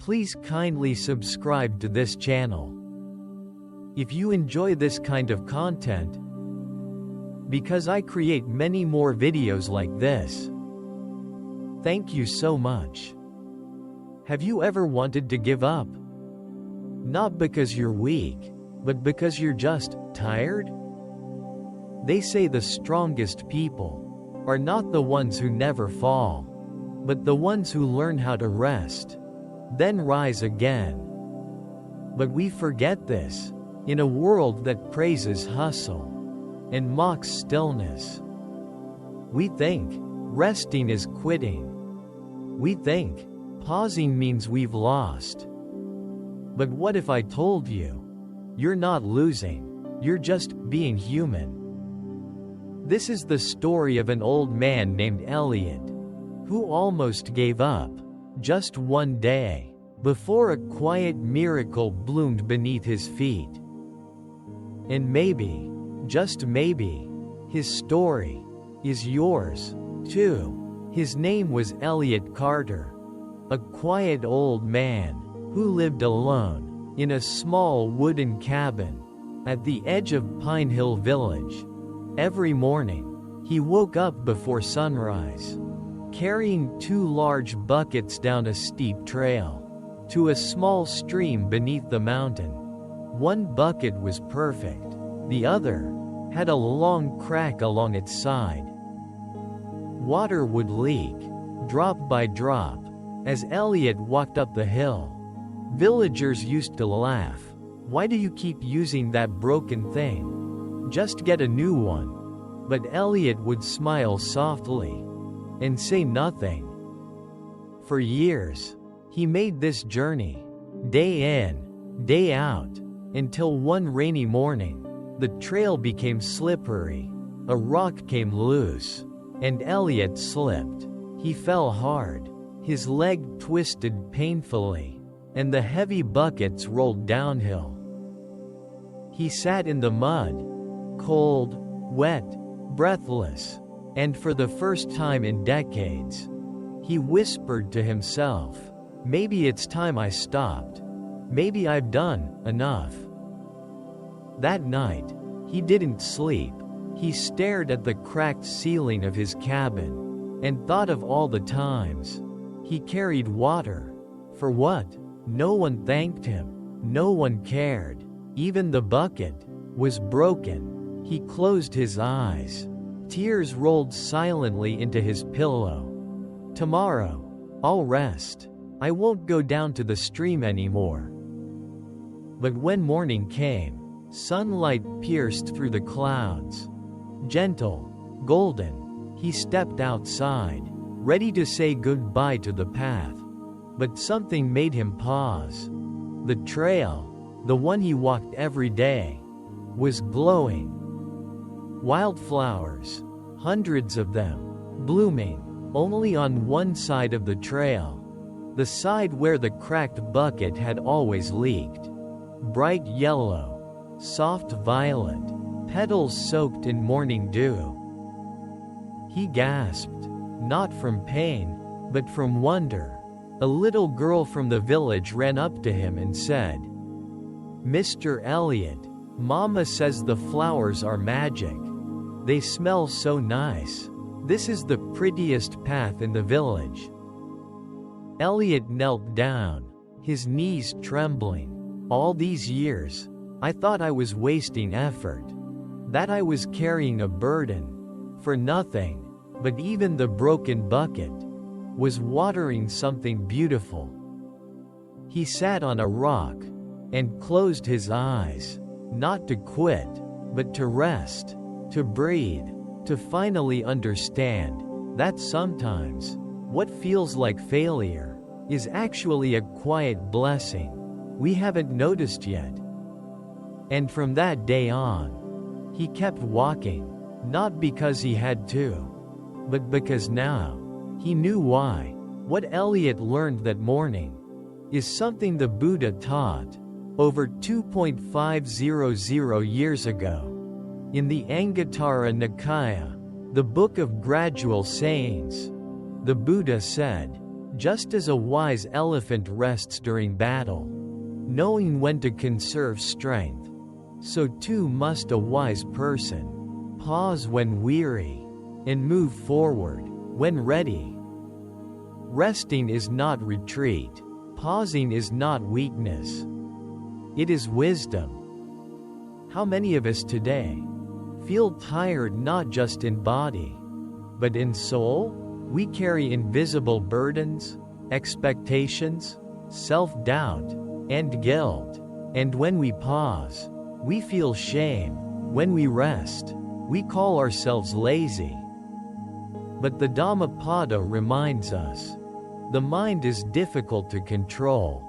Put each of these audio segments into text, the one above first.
Please kindly subscribe to this channel if you enjoy this kind of content, because I create many more videos like this. Thank you so much. Have you ever wanted to give up? Not because you're weak, but because you're just tired? They say the strongest people are not the ones who never fall, but the ones who learn how to rest, then rise again. But we forget this in a world that praises hustle and mocks stillness. We think resting is quitting. We think pausing means we've lost. But what if I told you, you're not losing, you're just being human? This is the story of an old man named Elliot, who almost gave up, just one day, before a quiet miracle bloomed beneath his feet. And maybe, just maybe, his story is yours, too. His name was Elliot Carter, a quiet old man who lived alone in a small wooden cabin at the edge of Pine Hill Village. Every morning, he woke up before sunrise, carrying 2 large buckets down a steep trail to a small stream beneath the mountain. One bucket was perfect, the other had a long crack along its side. Water would leak, drop by drop, as Elliot walked up the hill. Villagers used to laugh. "Why do you keep using that broken thing? Just get a new one." But Elliot would smile softly and say nothing. For years, he made this journey, day in, day out, until one rainy morning, the trail became slippery, a rock came loose, and Elliot slipped. He fell hard, his leg twisted painfully, and the heavy buckets rolled downhill. He sat in the mud, cold, wet, breathless, and for the first time in decades, he whispered to himself, "Maybe it's time I stopped. Maybe I've done enough." That night, he didn't sleep. He stared at the cracked ceiling of his cabin and thought of all the times he carried water. For what? No one thanked him. No one cared. Even the bucket was broken. He closed his eyes. Tears rolled silently into his pillow. "Tomorrow, I'll rest. I won't go down to the stream anymore." But when morning came, sunlight pierced through the clouds. Gentle, golden, he stepped outside, ready to say goodbye to the path. But something made him pause. The trail, the one he walked every day, was glowing. Wildflowers, hundreds of them, blooming, only on one side of the trail, the side where the cracked bucket had always leaked. Bright yellow, soft violet, petals soaked in morning dew. He gasped, not from pain, but from wonder. A little girl from the village ran up to him and said, "Mr. Elliot, Mama says the flowers are magic. They smell so nice. This is the prettiest path in the village." Elliot knelt down, his knees trembling. "All these years, I thought I was wasting effort, that I was carrying a burden for nothing, but even the broken bucket was watering something beautiful." He sat on a rock and closed his eyes, not to quit, but to rest, to breathe, to finally understand that sometimes what feels like failure is actually a quiet blessing we haven't noticed yet. And from that day on, he kept walking, not because he had to, but because now he knew why. What Elliot learned that morning is something the Buddha taught over 2.500 years ago. In the Anguttara Nikaya, the book of gradual sayings, the Buddha said, Just as a wise elephant rests during battle, knowing when to conserve strength, so too must a wise person pause when weary and move forward when ready. Resting is not retreat. Pausing is not weakness. It is wisdom. How many of us today feel tired not just in body, but in soul? We carry invisible burdens, expectations, self-doubt, and guilt. And when we pause, we feel shame. When we rest, we call ourselves lazy. But the Dhammapada reminds us, the mind is difficult to control,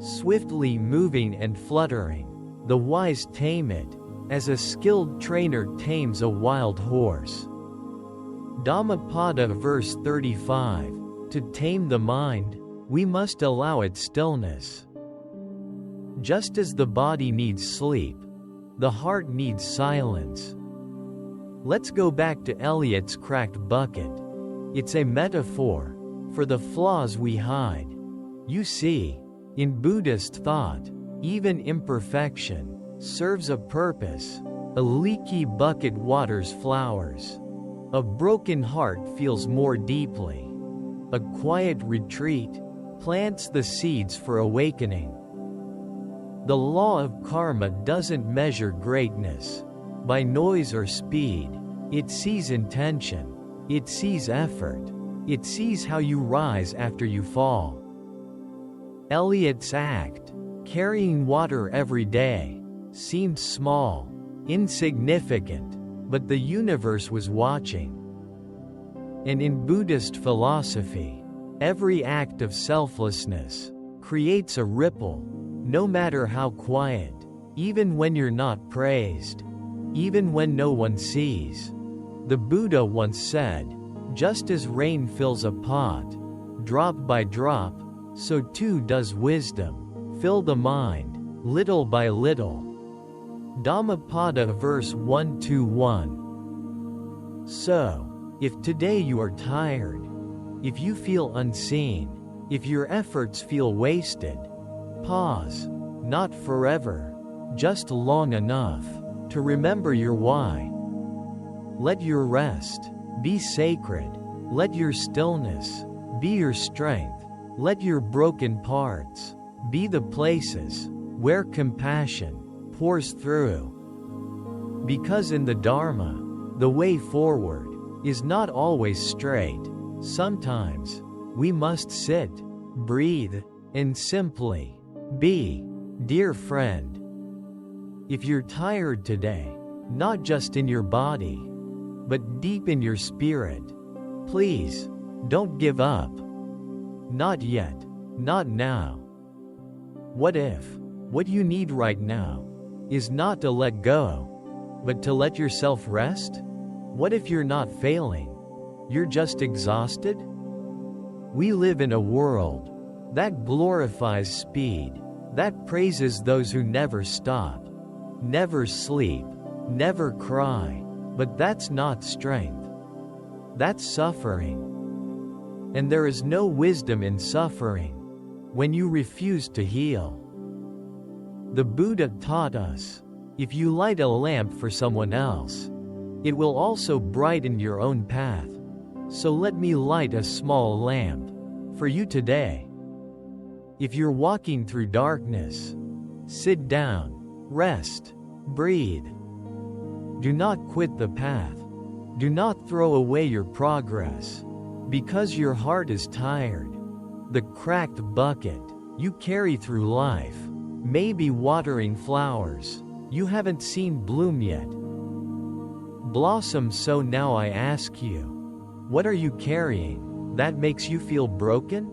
swiftly moving and fluttering. The wise tame it, as a skilled trainer tames a wild horse. Dhammapada verse 35, to tame the mind, we must allow it stillness. Just as the body needs sleep, the heart needs silence. Let's go back to Eliot's cracked bucket. It's a metaphor for the flaws we hide. You see, in Buddhist thought, even imperfection serves a purpose. A leaky bucket waters flowers. A broken heart feels more deeply. A quiet retreat plants the seeds for awakening. The law of karma doesn't measure greatness by noise or speed. It sees intention. It sees effort. It sees how you rise after you fall. Eliot's act, carrying water every day, seemed small, insignificant, but the universe was watching. And in Buddhist philosophy, every act of selflessness creates a ripple, no matter how quiet, even when you're not praised, even when no one sees. The Buddha once said, just as rain fills a pot, drop by drop, so too does wisdom fill the mind, little by little. Dhammapada verse 121. So, if today you are tired, if you feel unseen, if your efforts feel wasted, pause, not forever, just long enough to remember your why. Let your rest be sacred. Let your stillness be your strength. Let your broken parts be the places where compassion pours through. Because in the Dharma, the way forward is not always straight. Sometimes we must sit, breathe, and simply be. Dear friend, if you're tired today, not just in your body, but deep in your spirit, please, don't give up. Not yet, not now. What if what you need right now is not to let go, but to let yourself rest? What if you're not failing? You're just exhausted? We live in a world that glorifies speed, that praises those who never stop, never sleep, never cry. But that's not strength. That's suffering. And there is no wisdom in suffering when you refuse to heal. The Buddha taught us, if you light a lamp for someone else, it will also brighten your own path. So let me light a small lamp for you today. If you're walking through darkness, sit down, rest, breathe. Do not quit the path. Do not throw away your progress because your heart is tired. The cracked bucket you carry through life may be watering flowers you haven't seen bloom yet. Blossom. So now I ask you, what are you carrying that makes you feel broken?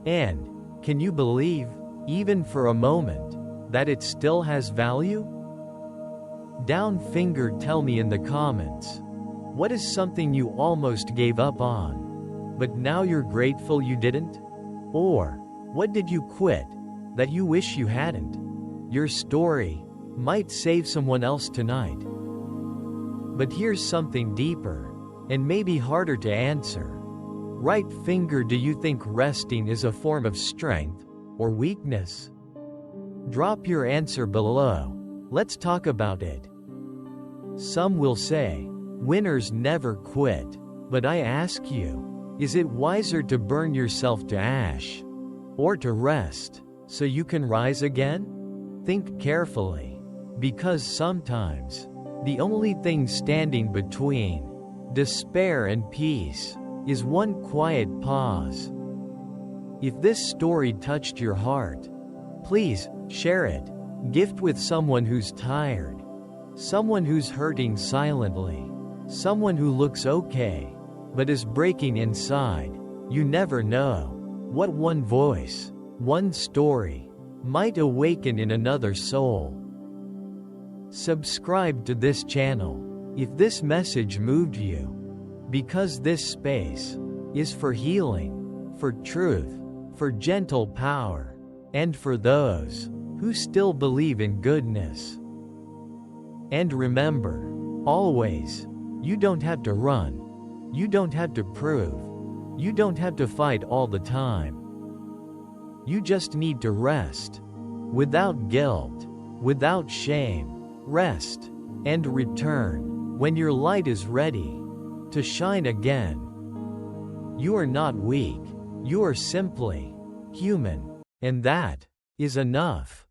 And can you believe, even for a moment, that it still has value? Down finger, tell me in the comments. What is something you almost gave up on, but now you're grateful you didn't? Or, what did you quit that you wish you hadn't? Your story might save someone else tonight. But here's something deeper, and maybe harder to answer. Right finger. Do you think resting is a form of strength or weakness? Drop your answer below. Let's talk about it. Some will say, winners never quit. But I ask you, is it wiser to burn yourself to ash? Or to rest, so you can rise again? Think carefully. Because sometimes, the only thing standing between despair and peace is one quiet pause. If this story touched your heart, please share it. Gift with someone who's tired, someone who's hurting silently, someone who looks okay but is breaking inside. You never know what one voice, one story, might awaken in another soul. Subscribe to this channel if this message moved you, because this space is for healing, for truth, for gentle power, and for those who still believe in goodness. And remember, always, you don't have to run. You don't have to prove. You don't have to fight all the time. You just need to rest. Without guilt. Without shame. Rest. And return when your light is ready to shine again. You are not weak. You are simply human. And that is enough.